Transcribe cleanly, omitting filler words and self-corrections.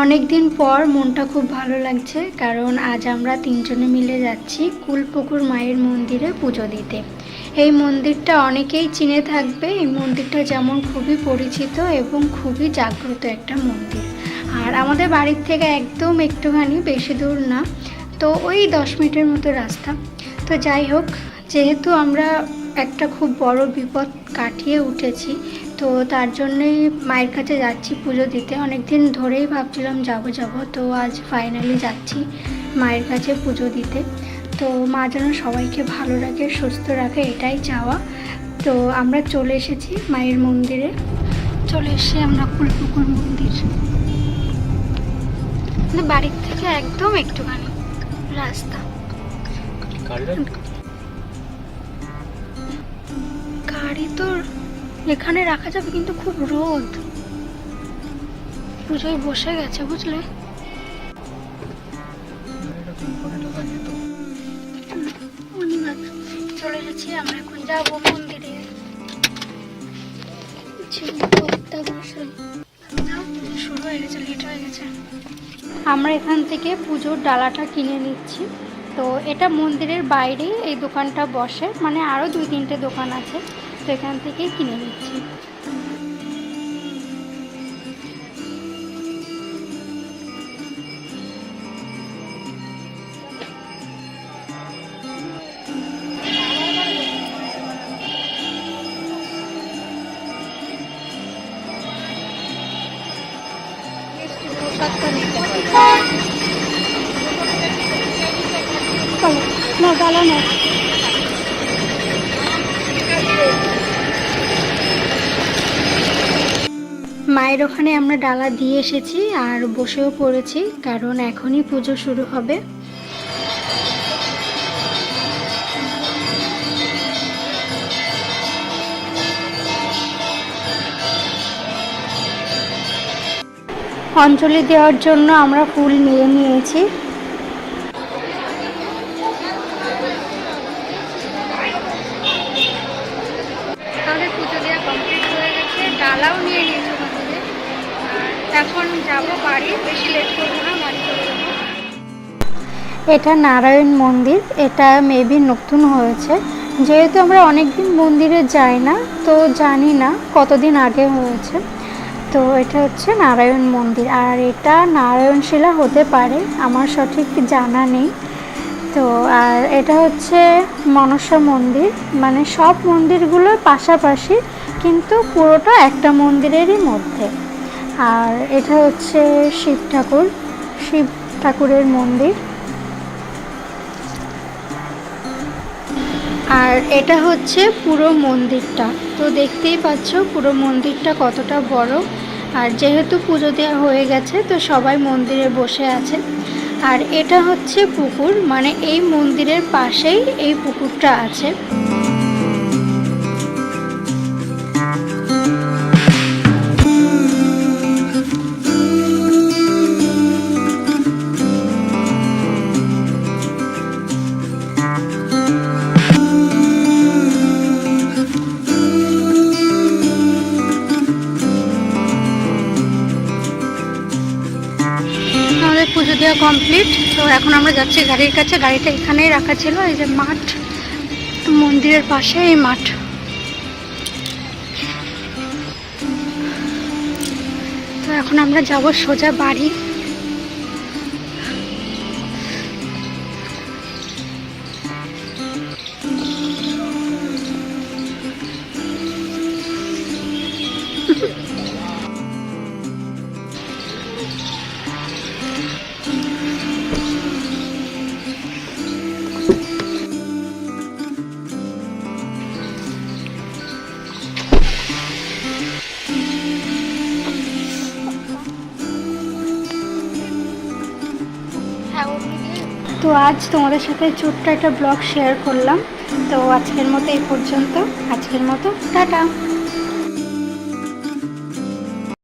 অনেক দিন পর মনটা খুব ভালো লাগছে, কারণ আজ আমরা তিনজনে মিলে যাচ্ছি কুলপুকুর মায়ের মন্দিরে পুজো দিতে। এই মন্দিরটা অনেকেই চিনে থাকবে। এই মন্দিরটা যেমন খুবই পরিচিত এবং খুবই জাগ্রত একটা মন্দির। আর আমাদের বাড়ির থেকে একদম একটুখানি, বেশি দূর না, তো ওই 10 মিনিটের মতো রাস্তা। তো যাই হোক, যেহেতু আমরা একটা খুব বড় বিপদ কাটিয়ে উঠেছি, তো তার জন্যই মায়ের কাছে যাচ্ছি পুজো দিতে। অনেক দিন ধরেই ভাবছিলাম যাব, তো আজ ফাইনালি যাচ্ছি মায়ের কাছে পুজো দিতে। তো মা যেন সবাইকে ভালো রাখে, সুস্থ রাখে, এটাই চাওয়া। তো আমরা চলে এসেছি মায়ের মন্দিরে, চলে এসেছি আমরা কুলপুকুর মন্দির। বাড়ির থেকে একদম একটুখানি রাস্তা। গাড়ি তো এখানে রাখা যাবে, কিন্তু খুব রোদ। পুজোয় বসে গেছে, বুঝলে। চলে এসেছি আমরা, এখন যাবো মন্দিরে। শুরু হয়ে গেছে, লেট হয়ে গেছে। আমরা এখান থেকে পুজোর ডালাটা কিনে নিচ্ছি। তো এটা মন্দিরের বাইরেই এই দোকানটা বসে, মানে আরও 2-3টে দোকান আছে, তো এখান থেকেই কিনে নিচ্ছি। না ডালা না, মায়ের ওখানে আমরা ডালা দিয়ে এসেছি আর বসেও পড়েছি, কারণ এখনই পুজো শুরু হবে। অঞ্জলি দেওয়ার জন্য আমরা ফুল নিয়ে নিয়েছি। তাহলে পুজো দেওয়া কমপ্লিট হয়ে গেছে, ডালাও নিয়ে নিয়েছি ওখান থেকে। এখন যাবো বাড়ি, বেশি লেট করবো না, বাড়ি চলে যাবো। এটা নারায়ণ মন্দির, এটা মেবি নতুন হয়েছে। যেহেতু আমরা অনেকদিন মন্দিরে যাই না, তো জানি না কতদিন আগে হয়েছে। তো এটা হচ্ছে নারায়ণ মন্দির, আর এটা নারায়ণশিলা হতে পারে, আমার সঠিক জানা নেই। তো আর এটা হচ্ছে মনসা মন্দির, মানে সব মন্দিরগুলো পাশাপাশি, কিন্তু পুরোটা একটা মন্দিরেরই মধ্যে। আর এটা হচ্ছে শিব ঠাকুরের মন্দির। আর এটা হচ্ছে পুরো মন্দিরটা। তো দেখতেই পাচ্ছ পুরো মন্দিরটা কতটা বড়। আর যেহেতু পুজো দেওয়া হয়ে গেছে, তো সবাই মন্দিরে বসে আছে। আর এটা হচ্ছে পুকুর, মানে এই মন্দিরের পাশেই এই পুকুরটা আছে। পুজো দেওয়া কমপ্লিট। তো এখন আমরা যাচ্ছি গাড়ির কাছে। গাড়িটা এখানেই রাখা ছিল, এই যে মাঠ, মন্দিরের পাশে এই মাঠ। তো এখন আমরা যাব সোজা বাড়ি। তো আজ তোমাদের সাথে ছোট্ট একটা ব্লগ শেয়ার করলাম। তো আজকের মতো এই পর্যন্ত, আজকের মতো টাটা।